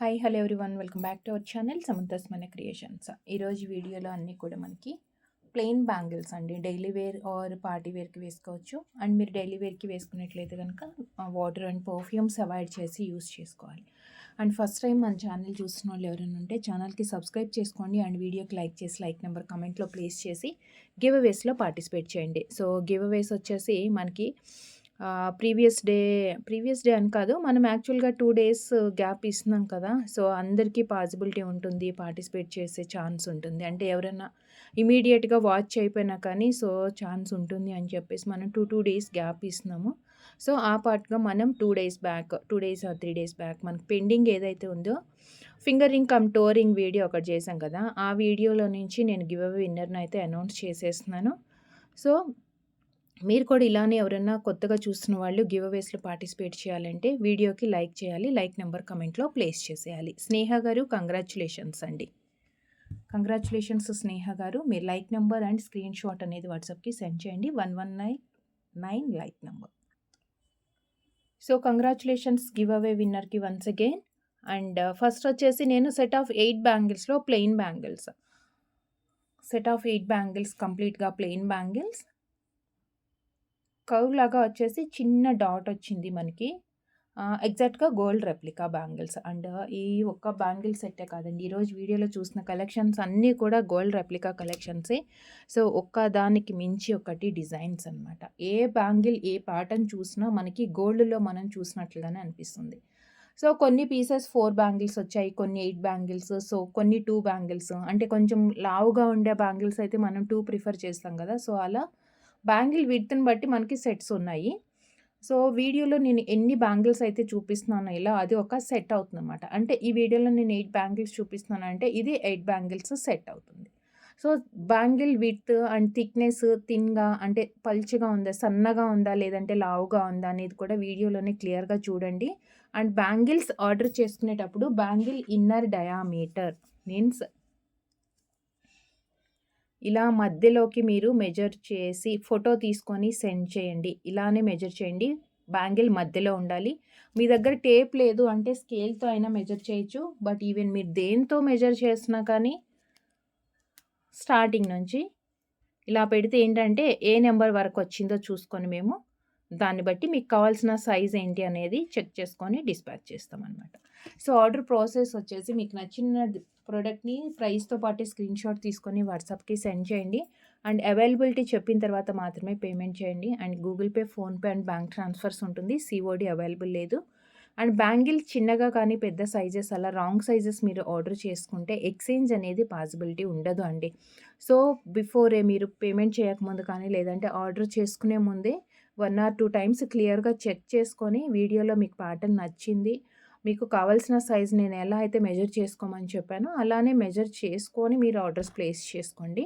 Hi hello everyone, welcome back to our channel Samantha's మన creations. ఈరోజు వీడియోలో అన్నీ కూడా మనకి ప్లెయిన్ బ్యాంగిల్స్ అండి. డైలీ వేర్ ఆర్ పార్టీ వేర్కి వేసుకోవచ్చు. అండ్ మీరు డైలీ వేర్కి వేసుకున్నట్లయితే కనుక వాటర్ అండ్ పర్ఫ్యూమ్స్ అవాయిడ్ చేసి యూస్ చేసుకోవాలి. అండ్ ఫస్ట్ టైం మన ఛానల్ చూస్తున్న వాళ్ళు ఎవరైనా ఉంటే ఛానల్కి సబ్స్క్రైబ్ చేసుకోండి. అండ్ వీడియోకి లైక్ చేసి లైక్ నెంబర్ కమెంట్లో ప్లేస్ చేసి గివ్ అవేస్లో పార్టిసిపేట్ చేయండి. సో గివ్ అవేస్ వచ్చేసి మనకి ప్రీవియస్ డే అని కాదు, మనం యాక్చువల్గా 2 డేస్ గ్యాప్ ఇస్తున్నాం కదా. సో అందరికీ పాసిబిలిటీ ఉంటుంది, పార్టిసిపేట్ చేసే ఛాన్స్ ఉంటుంది. అంటే ఎవరైనా ఇమీడియట్గా వాచ్ అయిపోయినా కానీ సో ఛాన్స్ ఉంటుంది అని చెప్పేసి మనం 2 డేస్ గ్యాప్ ఇస్తున్నాము. సో ఆ పార్ట్గా మనం 2 days back 2 days or 3 days back మనకు పెండింగ్ ఏదైతే ఉందో ఫింగరింగ్ కమ్ టోరింగ్ వీడియో ఒకటి చేశాం కదా, ఆ వీడియోలో నుంచి నేను గివ్ అవే విన్నర్ని అయితే అనౌన్స్ చేసేస్తున్నాను. సో మీరు కూడా ఇలానే ఎవరైనా కొత్తగా చూస్తున్న వాళ్ళు గివ్ అవేస్లో పార్టిసిపేట్ చేయాలంటే వీడియోకి లైక్ చేయాలి, లైక్ నెంబర్ కమెంట్లో ప్లేస్ చేసేయాలి. స్నేహ గారు కంగ్రాచులేషన్స్ అండి, కంగ్రాచులేషన్స్ స్నేహ గారు. మీరు like number and screenshot అనేది వాట్సాప్కి సెండ్ చేయండి, 1199 like number. So congratulations giveaway విన్నర్కి వన్స్ అగైన్. అండ్ ఫస్ట్ వచ్చేసి నేను సెట్ ఆఫ్ 8 బ్యాంగిల్స్లో plain bangles, set of 8 bangles కంప్లీట్గా ప్లెయిన్ బ్యాంగిల్స్. కర్వ్ లాగా వచ్చేసి చిన్న డాట్ వచ్చింది మనకి, ఎగ్జాక్ట్గా గోల్డ్ రెప్లికా బ్యాంగిల్స్. అండ్ ఈ ఒక్క బ్యాంగిల్ సెట్టే కాదండి, ఈరోజు వీడియోలో చూసిన కలెక్షన్స్ అన్నీ కూడా గోల్డ్ రెప్లికా కలెక్షన్సే. సో ఒక్క దానికి మించి ఒకటి డిజైన్స్ అనమాట. ఏ బ్యాంగిల్ ఏ ప్యాటర్న్ చూసినా మనకి గోల్డ్లో మనం చూసినట్లుగానే అనిపిస్తుంది. సో కొన్ని పీసెస్ 4 బ్యాంగిల్స్ వచ్చాయి, కొన్ని 8 బ్యాంగిల్స్, సో కొన్ని 2 బ్యాంగిల్స్. అంటే కొంచెం లావుగా ఉండే బ్యాంగిల్స్ అయితే మనం 2 ప్రిఫర్ చేస్తాం కదా. సో అలా బ్యాంగిల్ విడ్త్ని బట్టి మనకి సెట్స్ ఉన్నాయి. సో వీడియోలో నేను ఎన్ని బ్యాంగిల్స్ అయితే చూపిస్తున్నానో ఇలా అది ఒక సెట్ అవుతుందన్నమాట. అంటే ఈ వీడియోలో నేను 8 బ్యాంగిల్స్ చూపిస్తున్నాను అంటే ఇది 8 బ్యాంగిల్స్ సెట్ అవుతుంది. So bangle width and thickness థిన్గా అంటే పల్చగా ఉందా, సన్నగా ఉందా, లేదంటే లావుగా ఉందా అనేది కూడా వీడియోలోనే క్లియర్గా చూడండి. అండ్ బ్యాంగిల్స్ ఆర్డర్ చేసుకునేటప్పుడు బ్యాంగిల్ ఇన్నర్ డయామీటర్ మీన్స్ ఇలా మధ్యలోకి మీరు మెజర్ చేసి ఫోటో తీసుకొని సెండ్ చేయండి. ఇలానే మెజర్ చేయండి, బ్యాంగిల్ మధ్యలో ఉండాలి. మీ దగ్గర టేప్ లేదు అంటే స్కేల్తో అయినా మెజర్ చేయొచ్చు. బట్ ఈవెన్ మీరు దేంతో మెజర్ చేసినా కానీ స్టార్టింగ్ నుంచి ఇలా పెడితే ఏంటంటే ఏ నెంబర్ వరకు వచ్చిందో చూసుకొని మేము దాన్ని బట్టి మీకు కావాల్సిన సైజ్ ఏంటి అనేది చెక్ చేసుకొని డిస్పాచ్ చేస్తామన్నమాట. సో ఆర్డర్ ప్రాసెస్ వచ్చేసి మీకు నచ్చిన ప్రోడక్ట్ని ప్రైస్తో పాటు స్క్రీన్ షాట్ తీసుకొని వాట్సాప్కి సెండ్ చేయండి. అండ్ అవైలబిలిటీ చెప్పిన తర్వాత మాత్రమే పేమెంట్ చేయండి. And Google pay, PhonePe and bank transfers ఉంటుంది, సిఓడి అవైలబుల్ లేదు. అండ్ బ్యాంగిల్ చిన్నగా కానీ పెద్ద సైజెస్ అలా రాంగ్ సైజెస్ మీరు ఆర్డర్ చేసుకుంటే ఎక్స్చేంజ్ అనేది పాసిబిలిటీ ఉండదు అండి. సో బిఫోరే మీరు పేమెంట్ చేయకముందు కానీ లేదంటే ఆర్డర్ చేసుకునే ముందే 1 or 2 టైమ్స్ క్లియర్గా చెక్ చేసుకొని వీడియోలో మీకు ప్యాటర్న్ నచ్చింది, మీకు కావాల్సిన సైజ్ నేను ఎలా అయితే మెజర్ చేసుకోమని చెప్పానో అలానే మెజర్ చేసుకొని మీరు ఆర్డర్స్ ప్లేస్ చేసుకోండి.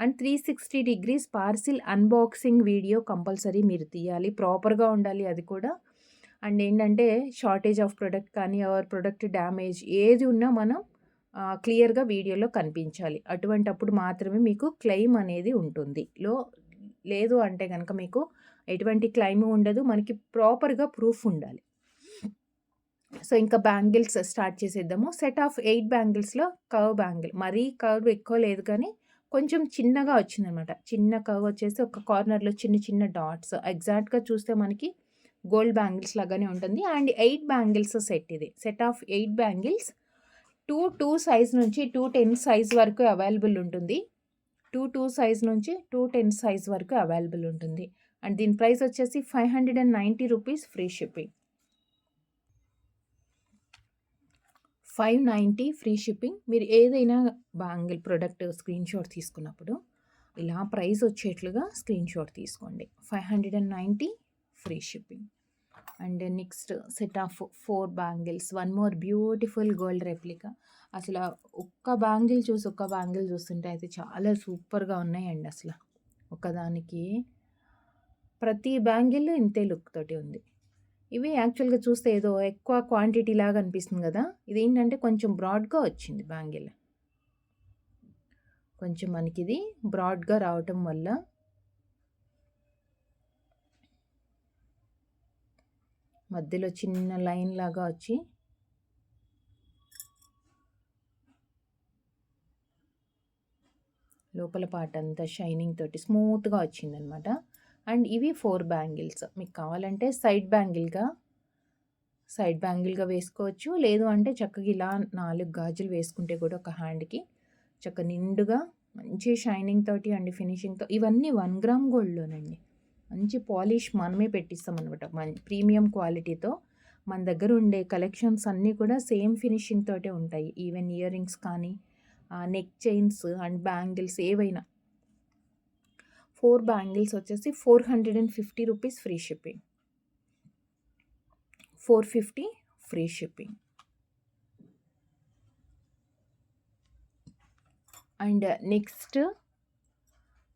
And 360 degrees parcel unboxing video compulsory మీరు తీయాలి, ప్రాపర్గా ఉండాలి అది కూడా. అండ్ ఏంటంటే షార్టేజ్ ఆఫ్ ప్రొడక్ట్ కానీ ఆర్ ప్రొడక్ట్ డ్యామేజ్ ఏది ఉన్నా మనం క్లియర్గా వీడియోలో కనిపించాలి. అటువంటప్పుడు మాత్రమే మీకు క్లెయిమ్ అనేది ఉంటుంది. లేదు అంటే కనుక మీకు ఎటువంటి క్లెయిమ్ ఉండదు, మనకి ప్రాపర్గా ప్రూఫ్ ఉండాలి. సో ఇంకా బ్యాంగిల్స్ స్టార్ట్ చేసేద్దాము. సెట్ ఆఫ్ 8 బ్యాంగిల్స్లో కర్వ్ బ్యాంగిల్, మరీ కర్వ్ ఎక్కువ లేదు కానీ కొంచెం చిన్నగా వచ్చిందనమాట. చిన్న కర్వ్ వచ్చేసి ఒక కార్నర్లో చిన్న చిన్న డాట్స్, ఎగ్జాక్ట్గా చూస్తే మనకి గోల్డ్ బ్యాంగిల్స్ లాగానే ఉంటుంది. అండ్ 8 బ్యాంగిల్స్ సెట్, ఇది సెట్ ఆఫ్ 8 బ్యాంగిల్స్. 2 సైజ్ నుంచి 210 సైజ్ వరకు అవైలబుల్ ఉంటుంది. 2 సైజ్ నుంచి 210 సైజ్ వరకు అవైలబుల్ ఉంటుంది. అండ్ దీని ప్రైస్ వచ్చేసి 590 rupees free shipping. 590 free shipping. మీరు ఏదైనా బ్యాంగిల్ ప్రోడక్ట్ స్క్రీన్ షాట్ తీసుకున్నప్పుడు ఇలా ప్రైస్ వచ్చేట్లుగా స్క్రీన్ షాట్ తీసుకోండి. 590 free shipping. And next set of 4 bangles, one more beautiful gold replica. అసలు ఒక్క బ్యాంగిల్ చూస్తుంటే అయితే చాలా సూపర్గా ఉన్నాయండి. అసలు ఒకదానికి ప్రతి బ్యాంగిల్ ఇంతే లుక్ తోటి ఉంది. ఇవి యాక్చువల్గా చూస్తే ఏదో ఎక్కువ క్వాంటిటీ లాగా అనిపిస్తుంది కదా, ఇది ఏంటంటే కొంచెం బ్రాడ్గా వచ్చింది బ్యాంగిల్. కొంచెం మనకి ఇది బ్రాడ్గా రావటం వల్ల మధ్యలో చిన్న లైన్ లాగా వచ్చి లోపల పార్ట్ అంతా షైనింగ్ తోటి స్మూత్‌గా వచ్చిందనమాట. అండ్ ఇవి 4 బ్యాంగిల్స్. మీకు కావాలంటే సైడ్ బ్యాంగిల్‌గా వేసుకోవచ్చు. లేదు అంటే చక్కగా ఇలా 4 గాజులు వేసుకుంటే కూడా ఒక హ్యాండ్‌కి నిండుగా మంచి షైనింగ్ తోటి అండ్ ఫినిషింగ్‌తో ఇవన్నీ 1 గ్రామ్ గోల్డ్‌లోనండి. మంచి పాలిష్ మనమే పెట్టిస్తామనమాట. ప్రీమియం క్వాలిటీతో మన దగ్గర ఉండే కలెక్షన్స్ అన్నీ కూడా సేమ్ ఫినిషింగ్ తోటే ఉంటాయి. ఈవెన్ ఇయర్ రింగ్స్ కానీ, నెక్ చైన్స్ అండ్ బ్యాంగిల్స్ ఏవైనా. 4 బ్యాంగిల్స్ వచ్చేసి 450 rupees free shipping. 450 free shipping. And next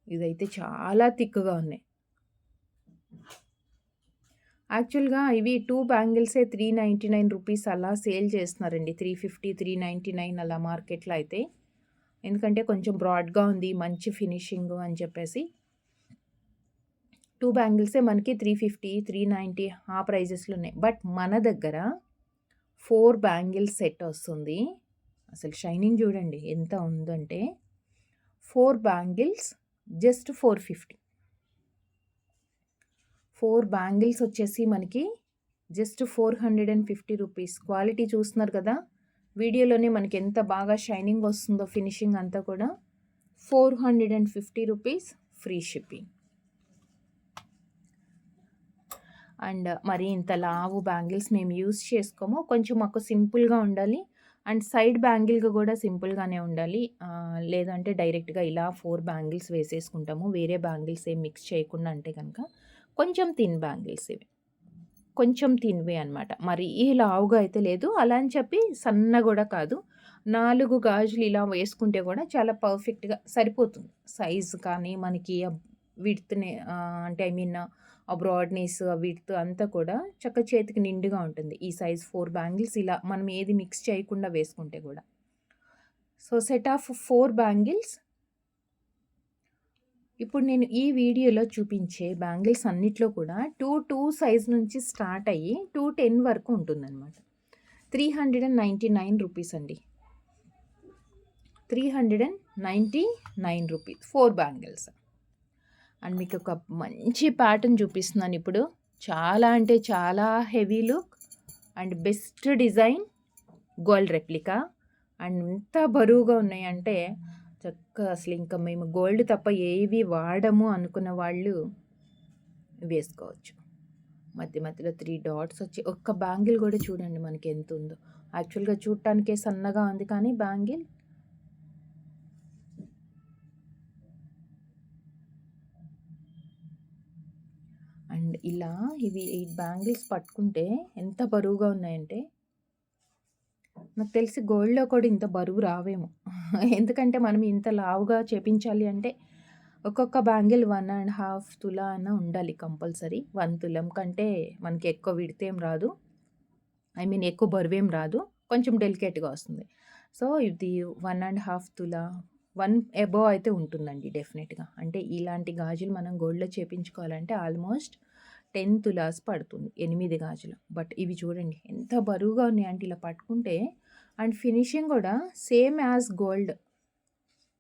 ఇదైతే చాలా థిక్‌గా ఉన్నాయి. యాక్చువల్‌గా ఇవి 2 బ్యాంగిల్సే 399 రూపీస్ అలా సేల్ చేస్తున్నారండి. 350, 399 అలా మార్కెట్‌లో అయితే. ఎందుకంటే కొంచెం బ్రాడ్‌గా ఉంది, మంచి ఫినిషింగు అని చెప్పేసి 2 బ్యాంగిల్సే మనకి 350, 390 ఆ ప్రైజెస్‌లో ఉన్నాయి. బట్ మన దగ్గర 4 బ్యాంగిల్స్ సెట్ వస్తుంది. అసలు షైనింగ్ చూడండి ఎంత ఉందంటే 4 బ్యాంగిల్స్ జస్ట్ 450. 4 బ్యాంగిల్స్ వచ్చేసి మనకి జస్ట్ 450 రూపీస్. క్వాలిటీ చూస్తున్నారు కదా, వీడియోలోనే మనకి ఎంత బాగా షైనింగ్ వస్తుందో ఫినిషింగ్ అంతా కూడా. 450 రూపీస్ ఫ్రీ షిప్పింగ్. అండ్ మరి ఇంత లావు బ్యాంగిల్స్ మేము యూస్ చేసుకోము. కొంచెం మాకు సింపుల్గా ఉండాలి అండ్ సైడ్ బ్యాంగిల్గా కూడా సింపుల్గానే ఉండాలి. లేదంటే డైరెక్ట్గా ఇలా 4 బ్యాంగిల్స్ వేసేసుకుంటాము, వేరే బ్యాంగిల్స్ ఏం మిక్స్ చేయకుండా. అంటే కనుక కొంచెం థిన్ బ్యాంగిల్స్ ఇవి, కొంచెం థిన్వే అనమాట. మరి ఈ లావుగా అయితే లేదు, అలా అని చెప్పి సన్న కూడా కాదు. 4 గాజులు ఇలా వేసుకుంటే కూడా చాలా పర్ఫెక్ట్గా సరిపోతుంది. సైజు కానీ మనకి విడ్త్‌ని అంటే ఐ మీన్ ఆ బ్రాడ్‌నెస్, ఆ విడ్త్ అంతా కూడా చేతికి నిండుగా ఉంటుంది. ఈ సైజ్ 4 బ్యాంగిల్స్ ఇలా మనం ఏది మిక్స్ చేయకుండా వేసుకుంటే కూడా. So set of 4 bangles. ఇప్పుడు నేను ఈ వీడియోలో చూపించే బ్యాంగిల్స్ అన్నిట్లో కూడా 2 సైజ్ నుంచి స్టార్ట్ అయ్యి 210 వరకు ఉంటుందన్నమాట. 399 రూపీస్ అండి. 399 రూపీస్ 4 బ్యాంగిల్స్. అండ్ మీకు ఒక మంచి ప్యాటర్న్ చూపిస్తున్నాను ఇప్పుడు. చాలా అంటే చాలా heavy look and best design, gold replica. And ఎంత బరువుగా ఉన్నాయంటే అసలు ఇంకా మేము గోల్డ్ తప్ప ఏవి వాడము అనుకున్న వాళ్ళు వేసుకోవచ్చు. మధ్యలో 3 డాట్స్ వచ్చి ఒక్క బ్యాంగిల్ కూడా చూడండి మనకి ఎంత ఉందో. యాక్చువల్గా చూడటానికే సన్నగా ఉంది కానీ బ్యాంగిల్ అండ్ ఇలా ఇవి 8 బ్యాంగిల్స్ పట్టుకుంటే ఎంత బరువుగా ఉన్నాయంటే, నాకు తెలిసి గోల్డ్‌లో కూడా ఇంత బరువు రావేమో. ఎందుకంటే మనం ఇంత లావుగా చేపించాలి అంటే ఒక్కొక్క బ్యాంగిల్ 1.5 తులా అన్న ఉండాలి కంపల్సరీ. 1 తులం కంటే మనకి ఎక్కువ విడతేం రాదు. ఐ మీన్ ఎక్కువ బరువేం రాదు. కొంచెం డెలికేట్‌గా వస్తుంది. సో ఇది 1.5 తులా 1 అబోవ్ అయితే ఉంటుందండి డెఫినెట్‌గా. అంటే ఇలాంటి గాజులు మనం గోల్డ్‌లో చేపించుకోవాలంటే ఆల్మోస్ట్ 10 తులాస్ పడుతుంది, 8 గాజులు. బట్ ఇవి చూడండి ఎంత బరువుగా ఉన్నాయంటే ఇలా పట్టుకుంటే. అండ్ ఫినిషింగ్ కూడా సేమ్ యాజ్ గోల్డ్.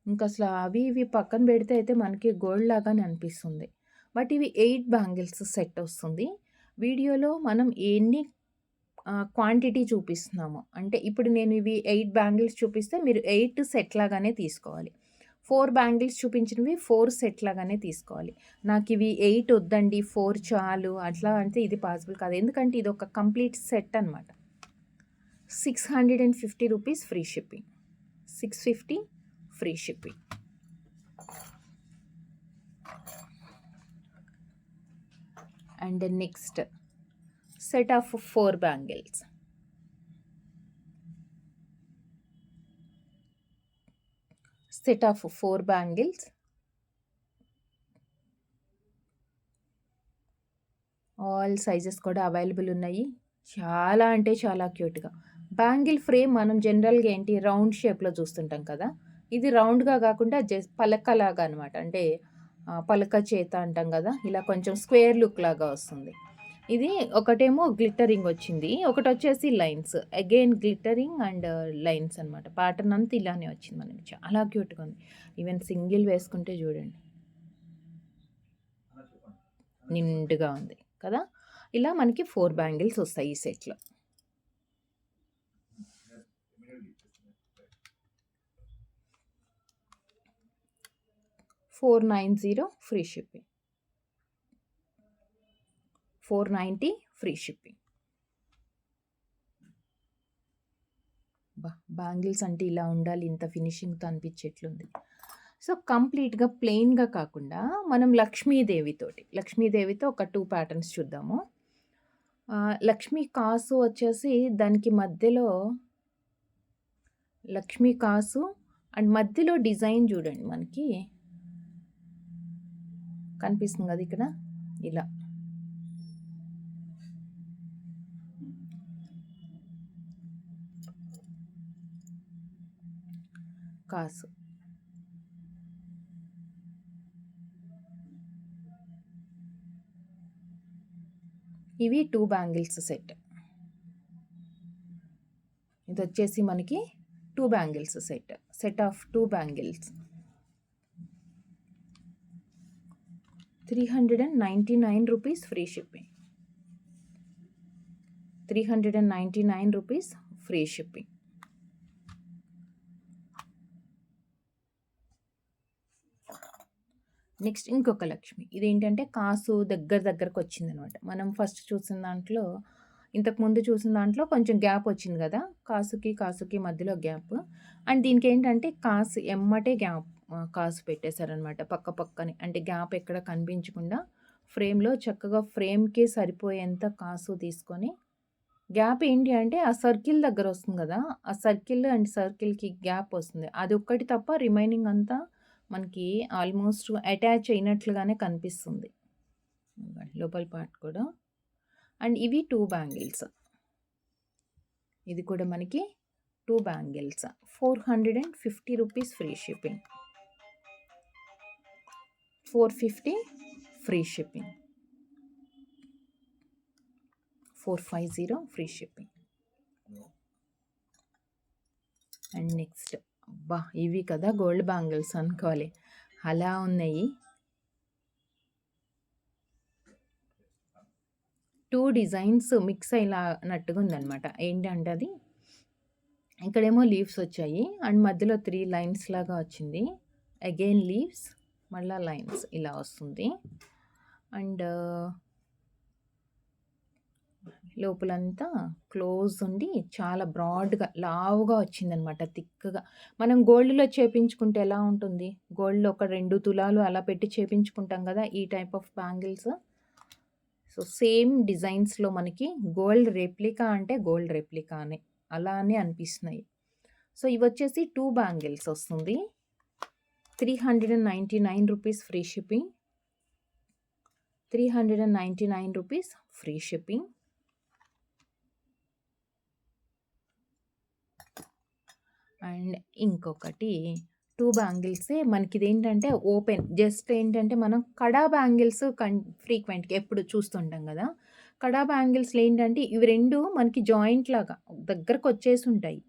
ఇంకా అసలు అవి ఇవి పక్కన పెడితే అయితే మనకి గోల్డ్ లాగానే అనిపిస్తుంది. బట్ ఇవి 8 బ్యాంగిల్స్ సెట్ వస్తుంది. వీడియోలో మనం ఎన్ని క్వాంటిటీ చూపిస్తున్నాము అంటే ఇప్పుడు నేను ఇవి 8 బ్యాంగిల్స్ చూపిస్తే మీరు 8 సెట్ లాగానే తీసుకోవాలి. 4 బ్యాంగిల్స్ చూపించినవి 4 సెట్ లాగానే తీసుకోవాలి. నాకు ఇవి 8 వద్దండి 4 చాలు అట్లా అంటే ఇది పాసిబుల్ కాదు. ఎందుకంటే ఇది ఒక కంప్లీట్ సెట్ అనమాట. 650 rupees free shipping. 650 free shipping. And next set of 4 bangles. Set of 4 bangles. All sizes కూడా అవైలబుల్ ఉన్నాయి. చాలా అంటే చాలా క్యూట్గా. బ్యాంగిల్ ఫ్రేమ్ మనం జనరల్గా ఏంటి రౌండ్ షేప్లో చూస్తుంటాం కదా, ఇది రౌండ్గా కాకుండా పలకలాగా అనమాట. అంటే పలక చేత అంటాం కదా, ఇలా కొంచెం స్క్వేర్ లుక్ లాగా వస్తుంది. ఇది ఒకటేమో గ్లిట్టరింగ్ వచ్చింది. ఒకటొచ్చేసి lines. Again glittering and lines అనమాట. ప్యాటర్న్ అంతా ఇలానే వచ్చింది మనకి. చాలా క్యూట్‌గా ఉంది. ఈవెన్ సింగిల్ వేసుకుంటే చూడండి. నిండుగా ఉంది కదా! ఇలా మనకి 4 బ్యాంగిల్స్ వస్తాయి ఈ సెట్‌లో. 490 free shipping. 490 free shipping. Bangles అంటే ఇలా ఉండాలి, ఇంత ఫినిషింగ్‌తో అనిపించేట్లుంది. సో, కంప్లీట్‌గా ప్లెయిన్‌గా కాకుండా మనం లక్ష్మీదేవితో ఒక 2 ప్యాటర్న్స్ చూద్దాము. లక్ష్మీ కాసు వచ్చేసి దానికి మధ్యలో లక్ష్మీ కాసు అండ్ మధ్యలో డిజైన్ చూడండి మనకి కనిపిస్తుంది కదా ఇక్కడ ఇలా. కాసు ఇవి 2 బ్యాంగిల్స్ సెట్. ఇది వచ్చేసి మనకి 2 bangles set of 2 bangles. 399 rupees free shipping. 399 rupees free shipping. Next ఇంకొక లక్ష్మి. ఇదేంటంటే కాసు దగ్గరకు వచ్చిందనమాట. మనం ఫస్ట్ చూసిన దాంట్లో ఇంతకుముందు చూసిన దాంట్లో కొంచెం గ్యాప్ వచ్చింది కదా! కాసుకి మధ్యలో గ్యాప్. అండ్ దీనికి ఏంటంటే కాసు ఎమ్మటే కాసు పెట్టేశారనమాట పక్కనే. అంటే గ్యాప్ ఎక్కడ కనిపించకుండా ఫ్రేమ్‌లో చక్కగా ఫ్రేమ్‌కి సరిపోయేంత కాసు తీసుకొని, గ్యాప్ ఏంటి అంటే ఆ సర్కిల్ దగ్గర వస్తుంది కదా! ఆ సర్కిల్ అండ్ సర్కిల్‌కి గ్యాప్ వస్తుంది. అదొక్కటి తప్ప రిమైనింగ్ అంతా మనకి ఆల్మోస్ట్ అటాచ్ అయినట్లుగానే కనిపిస్తుంది. లోపల పార్ట్ కూడా. అండ్ ఇవి 2 బ్యాంగిల్స్. ఇది కూడా మనకి 2 bangles. 450 rupees free shipping. 450 free shipping. 450 free shipping. And next అబ్బా! ఇవి కదా గోల్డ్ బ్యాంగిల్స్ అనుకోవాలి. అలా ఉన్నాయి. 2 డిజైన్స్ మిక్స్ అయినట్టుగా ఉందనమాట. ఏంటంటే అది ఇక్కడేమో లీవ్స్ వచ్చాయి అండ్ మధ్యలో 3 లైన్స్ లాగా వచ్చింది. అగైన్ లీవ్స్, మళ్ళా లైన్స్ ఇలా వస్తుంది. అండ్ లోపలంతా క్లోజ్ ఉండి చాలా బ్రాడ్‌గా లావుగా వచ్చిందనమాట. థిక్‌గా. మనం గోల్డ్‌లో చేపించుకుంటే ఎలా ఉంటుంది? గోల్డ్‌లో ఒక 2 తులాలు అలా పెట్టి చేపించుకుంటాం కదా! ఈ type of bangles. So, same డిజైన్స్‌లో మనకి గోల్డ్ రెప్లికా అంటే గోల్డ్ రెప్లికానే. అలానే అనిపిస్తున్నాయి. సో, ఇవొచ్చేసి 2 బ్యాంగిల్స్ వస్తుంది. 399 rupees free shipping. 399 rupees free shipping. And ఇంకొకటి 2 బ్యాంగిల్సే మనకిదేంటంటే ఓపెన్. జస్ట్ ఏంటంటే మనం కడా బ్యాంగిల్స్ ఫ్రీక్వెంట్‌గా ఎప్పుడు చూస్తుంటాం గదా! కడా బ్యాంగిల్స్‌లో ఏంటంటే ఇవి 2 మనకి జాయింట్ లాగా దగ్గరకొచ్చేసుంటాయి.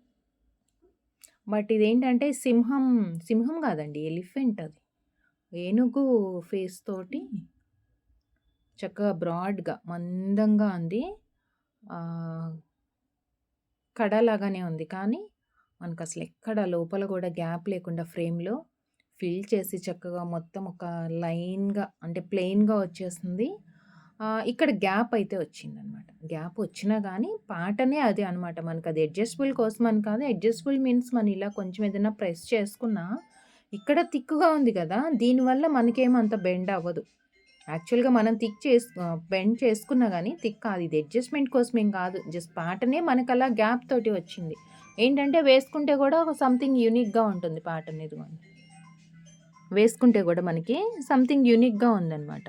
బట్ ఇదేంటంటే సింహం గాదండి, ఎలిఫెంట్ అది. ఏనుగు ఫేస్ తోటి చక్కగా బ్రాడ్‌గా మందంగా ఉంది. కడ లాగానే ఉంది. కానీ మనకసలు ఎక్కడ లోపల గూడా గ్యాప్ లేకుండా ఫ్రేమ్‌లో ఫిల్ చేసి చక్కగా మొత్తం ఒక లైన్‌గా అంటే ప్లెయిన్‌గా వచ్చేస్తుంది. ఇక్కడ గ్యాప్ అయితే వచ్చిందనమాట. గ్యాప్ వచ్చినా గానీ ప్యాటర్నే అదే అనమాట. మనకది అడ్జస్టబుల్ కోసమని కాదు. అడ్జస్టబుల్ మీన్స్ మనం ఇలా కొంచెం ఏదైనా ప్రెస్ చేసుకున్నా ఇక్కడ థిక్‌గా ఉంది గదా! దీనివల్ల మనకేమంత బెండ్ అవ్వదు. యాక్చువల్‌గా మనం బెండ్ చేసుకున్నా గానీ థిక్ కాదు. ఇది అడ్జస్ట్‌మెంట్ కోసమేం కాదు. జస్ట్ ప్యాటర్నే మనకలా గ్యాప్ తోటి వచ్చింది. ఏంటంటే వేసుకుంటే గూడా సంథింగ్ యూనిక్‌గా ఉంటుంది ప్యాటర్న్. ఇదిగోండి. వేసుకుంటే గూడా మనకి సంథింగ్ యూనిక్‌గా ఉందనమాట.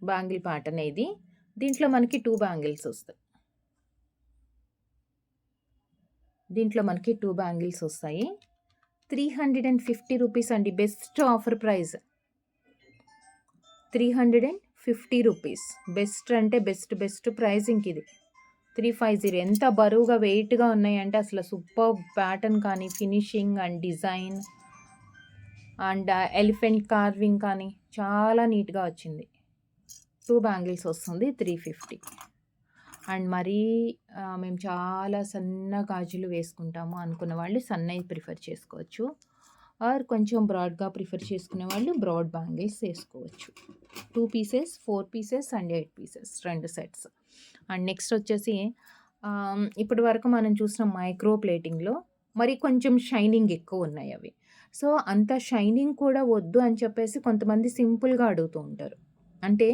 బ్యాంగిల్ ప్యాటర్నే ఇది. దీంట్లో మనకి 2 బ్యాంగిల్స్ వస్తాయి. దీంట్లో మనకి 2 బ్యాంగిల్స్ వస్తాయి. 350 రూపీస్ అండి. Best offer price 350 rupees. Best అంటే బెస్ట్ ప్రైస్ ఇంకిది. 350 ఎంత బరువుగా వెయిట్‌గా ఉన్నాయంటే అసలు సూపర్బ్ ప్యాటర్న్ కానీ, finishing and design and elephant carving కానీ చాలా నీట్‌గా వచ్చింది. 2 బ్యాంగిల్స్ వస్తుంది 350. అండ్ మరీ మేము చాలా సన్న గాజులు వేసుకుంటాము అనుకున్న వాళ్ళు సన్నయి ప్రిఫర్ చేసుకోవచ్చు. ఆర్ కొంచెం బ్రాడ్‌గా ప్రిఫర్ చేసుకునే వాళ్ళు బ్రాడ్ బ్యాంగిల్స్ వేసుకోవచ్చు. 2 pieces, 4 pieces and 8 pieces 2 sets. And next వచ్చేసి ఇప్పటి వరకు మనం చూసిన మైక్రో ప్లేటింగ్‌లో మరి కొంచెం షైనింగ్ ఎక్కువ ఉన్నాయి అవి. సో, అంత షైనింగ్ కూడా వద్దు అని చెప్పేసి కొంతమంది సింపుల్‌గా అడుగుతూ ఉంటారు. అంటే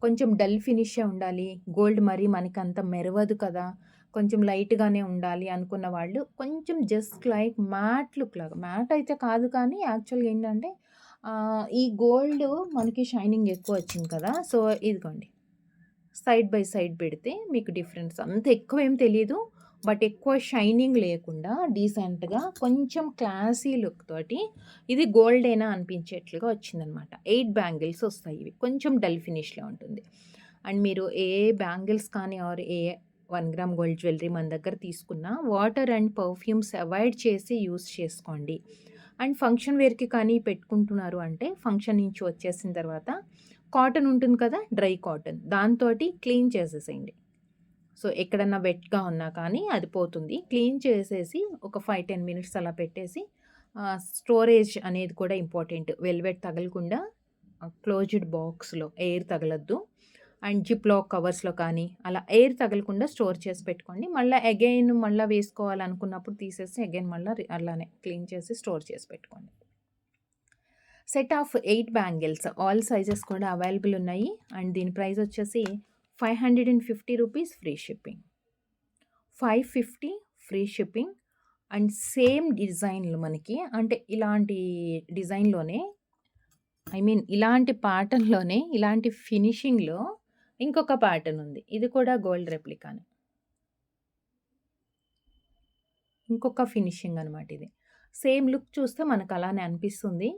కొంచెం డల్ ఫినిషే ఉండాలి. గోల్డ్ మరి మనకంత మెరవదు కదా! కొంచెం లైట్‌గానే ఉండాలి అనుకున్న వాళ్ళు కొంచెం జస్ట్ లైక్ మ్యాట్ లుక్ లాగా, మ్యాట్ అయితే కాదు కానీ యాక్చువల్‌గా ఏంటంటే ఈ గోల్డ్ మనకి షైనింగ్ ఎక్కువ వచ్చింది కదా! సో, ఇదిగోండి సైడ్ బై సైడ్ పెడితే మీకు డిఫరెన్స్ అంత ఎక్కువేం తెలీదు. బట్ ఎక్కువ షైనింగ్ లేకుండా డీసెంట్‌గా కొంచెం క్లాసీ లుక్ తోటి ఇది గోల్డేనా అనిపించేట్లుగా వచ్చిందనమాట. 8 బ్యాంగిల్స్ వస్తాయి ఇవి. కొంచెం డల్ ఫినిష్‌లో ఉంటుంది. అండ్ మీరు ఏ బ్యాంగిల్స్ కానీ ఆర్ ఏ 1 గ్రామ్ గోల్డ్ జ్యువెలరీ మన దగ్గర తీసుకున్న వాటర్ అండ్ పర్ఫ్యూమ్స్ అవాయిడ్ చేసి యూజ్ చేసుకోండి. అండ్ ఫంక్షన్ వేర్‌కి కానీ పెట్టుకుంటున్నారు అంటే ఫంక్షన్ నుంచి వచ్చేసిన తర్వాత కాటన్ ఉంటుంది కదా! డ్రై కాటన్ దాంతోటి క్లీన్ చేసేసేయండి. సో, ఎక్కడన్నా వెట్‌గా ఉన్నా కానీ అది పోతుంది. క్లీన్ చేసేసి ఒక 5, 10 మినిట్స్ అలా పెట్టేసి స్టోరేజ్ అనేది కూడా ఇంపార్టెంట్. వెల్వెట్ తగలకుండా క్లోజ్డ్ బాక్స్‌లో ఎయిర్ తగలొద్దు. అండ్ జిప్‌లాక్ కవర్స్‌లో కానీ అలా ఎయిర్ తగలకుండా స్టోర్ చేసి పెట్టుకోండి. మళ్ళా వేసుకోవాలనుకున్నప్పుడు తీసేసి అగైన్ మళ్ళా అలానే క్లీన్ చేసి స్టోర్ చేసి పెట్టుకోండి. Set of 8 bangles all sizes కూడా అవైలబుల్ ఉన్నాయి. అండ్ దీని ప్రైస్ వచ్చేసి 550 rupees free shipping. 550 free shipping. And same డిజైన్‌లు మనకి అంటే ఇలాంటి డిజైన్‌లోనే ఇలాంటి ప్యాటర్న్‌లోనే ఇలాంటి ఫినిషింగ్‌లో ఇంకొక ప్యాటర్న్ ఉంది. ఇది కూడా గోల్డ్ రెప్లికానే. ఇంకొక ఫినిషింగ్ అనమాట ఇది. సేమ్ లుక్ చూస్తే మనకు అలానే అనిపిస్తుంది.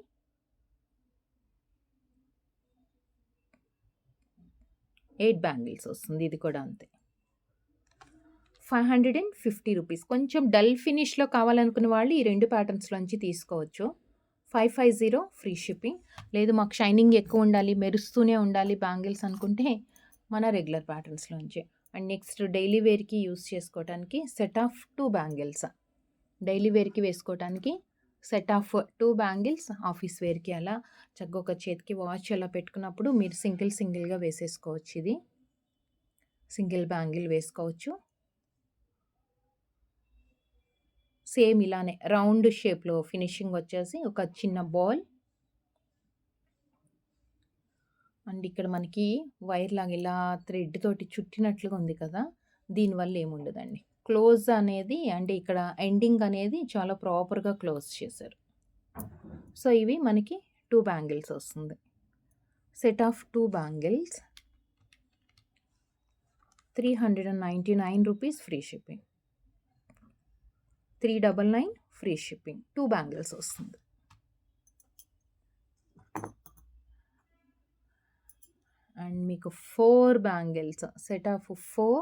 8 బ్యాంగిల్స్ వస్తుంది. ఇది కూడా అంతే. 550 రూపీస్. కొంచెం డల్ ఫినిష్‌లో కావాలనుకున్న వాళ్ళు ఈ 2 ప్యాటర్న్స్‌లోంచి తీసుకోవచ్చు. 550 ఫ్రీ షిప్పింగ్. లేదు మాకు షైనింగ్ ఎక్కువ ఉండాలి, మెరుస్తూనే ఉండాలి బ్యాంగిల్స్ అనుకుంటే మన రెగ్యులర్ ప్యాటర్న్స్‌లోంచే. అండ్ నెక్స్ట్ డైలీ వేర్‌కి యూజ్ చేసుకోవడానికి సెట్ ఆఫ్ 2 బ్యాంగిల్స్. డైలీ వేర్‌కి వేసుకోవటానికి సెట్ ఆఫ్ 2 బ్యాంగిల్స్. ఆఫీస్ వేర్‌కి అలా చక్కగా ఒక చేతికి వాచ్ అలా పెట్టుకున్నప్పుడు మీరు సింగిల్‌గా వేసేసుకోవచ్చు ఇది. సింగిల్ బ్యాంగిల్ వేసుకోవచ్చు. సేమ్ ఇలానే రౌండ్ షేప్‌లో ఫినిషింగ్ వచ్చేసి ఒక చిన్న బాల్. అండ్ ఇక్కడ మనకి వైర్ లాగా ఇలా థ్రెడ్ తోటి చుట్టినట్లుగా ఉంది కదా! దీనివల్ల ఏముండదండి. క్లోజ్ అనేది అంటే ఇక్కడ ఎండింగ్ అనేది చాలా ప్రాపర్‌గా క్లోజ్ చేశారు. సో, ఇవి మనకి 2 బ్యాంగిల్స్ వస్తుంది. Set of 2 bangles 399 rupees free shipping. 399 free shipping. 2 bangles వస్తుంది. అండ్ మీకు 4 బ్యాంగిల్స్ సెట్ ఆఫ్ 4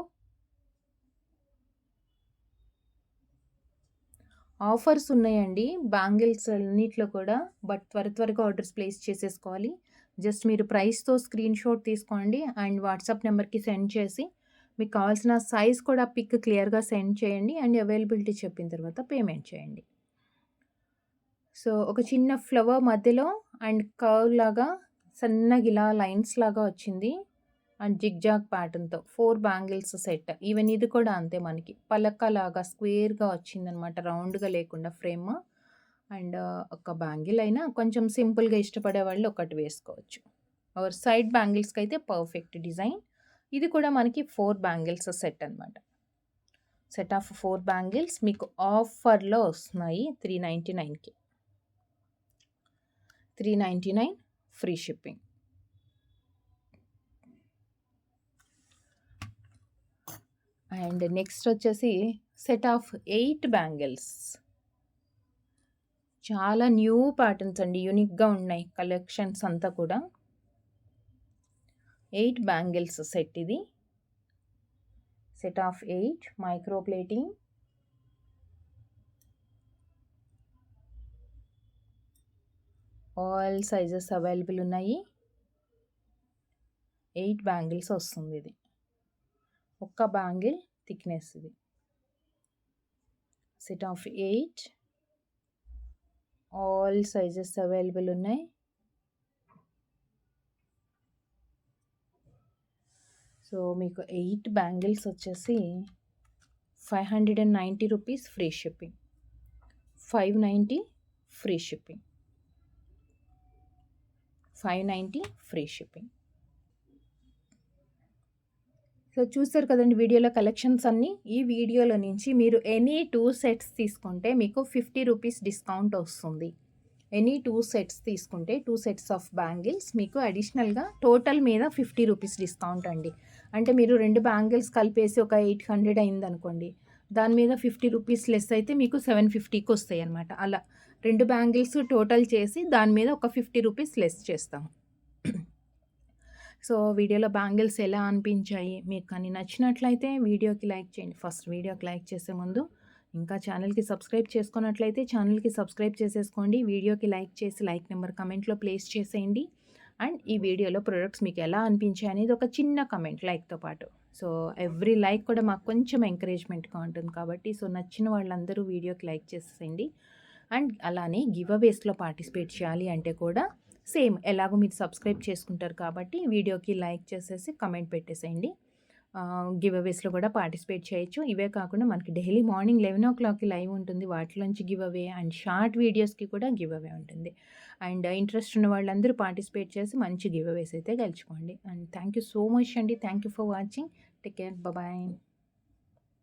ఆఫర్స్ ఉన్నాయండి బ్యాంగిల్స్ అన్నిట్లో కూడా. బట్ త్వరగా ఆర్డర్స్ ప్లేస్ చేసేసుకోవాలి. జస్ట్ మీరు ప్రైస్‌తో స్క్రీన్‌షాట్ తీసుకోండి అండ్ వాట్సాప్ నెంబర్‌కి సెండ్ చేసి మీకు కావాల్సిన సైజ్ కూడా పిక్ క్లియర్‌గా సెండ్ చేయండి. అండ్ అవైలబిలిటీ చెప్పిన తర్వాత పేమెంట్ చేయండి. సో, ఒక చిన్న ఫ్లవర్ మధ్యలో అండ్ కర్వ్ లాగా సన్నగా ఇలా లైన్స్ లాగా వచ్చింది. అండ్ జిగ్‌జాగ్ ప్యాటర్న్‌తో 4 బ్యాంగిల్స్ సెట్. ఈవెన్ ఇది కూడా అంతే మనకి పలకలాగా స్క్వేర్‌గా వచ్చిందనమాట. రౌండ్‌గా లేకుండా ఫ్రేమ్. అండ్ ఒక బ్యాంగిల్ అయినా కొంచెం సింపుల్‌గా ఇష్టపడే వాళ్ళు ఒకటి వేసుకోవచ్చు. ఆర్ సైడ్ బ్యాంగిల్స్‌కి అయితే పర్ఫెక్ట్ డిజైన్. ఇది కూడా మనకి 4 బ్యాంగిల్స్ సెట్ అనమాట. సెట్ ఆఫ్ 4 బ్యాంగిల్స్ మీకు ఆఫర్‌లో వస్తున్నాయి 399కి. 399 ఫ్రీ షిప్పింగ్. అండ్ నెక్స్ట్ వచ్చేసి సెట్ ఆఫ్ 8 బ్యాంగిల్స్. చాలా న్యూ ప్యాటర్న్స్ అండి. యూనిక్‌గా ఉన్నాయి కలెక్షన్స్ అంతా కూడా. 8 బ్యాంగిల్స్ సెట్ ఇది. Set of 8 micro plating. All sizes available ఉన్నాయి. 8 బ్యాంగిల్స్ వస్తుంది ఇది. ఒక్క బ్యాంగిల్ థిక్‌నెస్ ఇది. Set of 8 all sizes available ఉన్నాయి. సో మీకు 8 బ్యాంగిల్స్ వచ్చేసి 590 rupees free shipping. 590 free shipping. 590 free shipping. So చూసారు కదండి వీడియోలో కలెక్షన్స్ అన్నీ. ఈ వీడియోలో నుంచి మీరు ఎనీ 2 సెట్స్ తీసుకుంటే మీకు 50 రూపీస్ డిస్కౌంట్ వస్తుంది. ఎనీ 2 సెట్స్ తీసుకుంటే 2 సెట్స్ ఆఫ్ బ్యాంగిల్స్ మీకు అడిషనల్‌గా టోటల్ మీద 50 రూపీస్ డిస్కౌంట్ అండి. అంటే మీరు 2 బ్యాంగిల్స్ కలిపేసి ఒక 800 అయిందనుకోండి. దాని మీద 50 రూపీస్ లెస్ అయితే మీకు 750కి వస్తాయన్నమాట. అలా 2 బ్యాంగిల్స్ టోటల్ చేసి దాని మీద ఒక 50 రూపీస్ లెస్ చేస్తాము. సో వీడియోలో బ్యాంగిల్స్ ఎలా అనిపించాయి మీకు కానీ నచ్చినట్లయితే వీడియోకి లైక్ చేయండి. ఫస్ట్ వీడియోకి లైక్ చేసే ముందు ఇంకా ఛానల్కి సబ్స్క్రైబ్ చేసుకున్నట్లయితే ఛానల్కి సబ్స్క్రైబ్ చేసేసుకోండి. వీడియోకి లైక్ చేసి లైక్ నెంబర్ కమెంట్లో ప్లేస్ చేసేయండి. అండ్ ఈ వీడియోలో ప్రొడక్ట్స్ మీకు ఎలా అనిపించాయి అనేది ఒక చిన్న కమెంట్ లైక్తో పాటు. సో ఎవ్రీ లైక్ కూడా మాకు కొంచెం ఎంకరేజ్మెంట్గా ఉంటుంది కాబట్టి సో నచ్చిన వాళ్ళందరూ వీడియోకి లైక్ చేసేయండి. అండ్ అలానే గివ్ అవేస్లో పార్టిసిపేట్ చేయాలి అంటే కూడా సేమ్ ఎలాగో మీరు సబ్స్క్రైబ్ చేసుకుంటారు కాబట్టి వీడియోకి లైక్ చేసేసి కమెంట్ పెట్టేసేయండి. గివ్ అవేస్లో కూడా పార్టిసిపేట్ చేయొచ్చు. ఇవే కాకుండా మనకి డైలీ మార్నింగ్ 11:00కి లైవ్ ఉంటుంది. వాటిలోంచి గివ్ అవే అండ్ షార్ట్ వీడియోస్కి కూడా గివ్ అవే ఉంటుంది. అండ్ ఇంట్రెస్ట్ ఉన్న వాళ్ళందరూ పార్టిసిపేట్ చేసి మంచి గివ్ అవేస్ అయితే గెలుచుకోండి. And thank you so much అండి. Thank you for watching. Take care. Bye.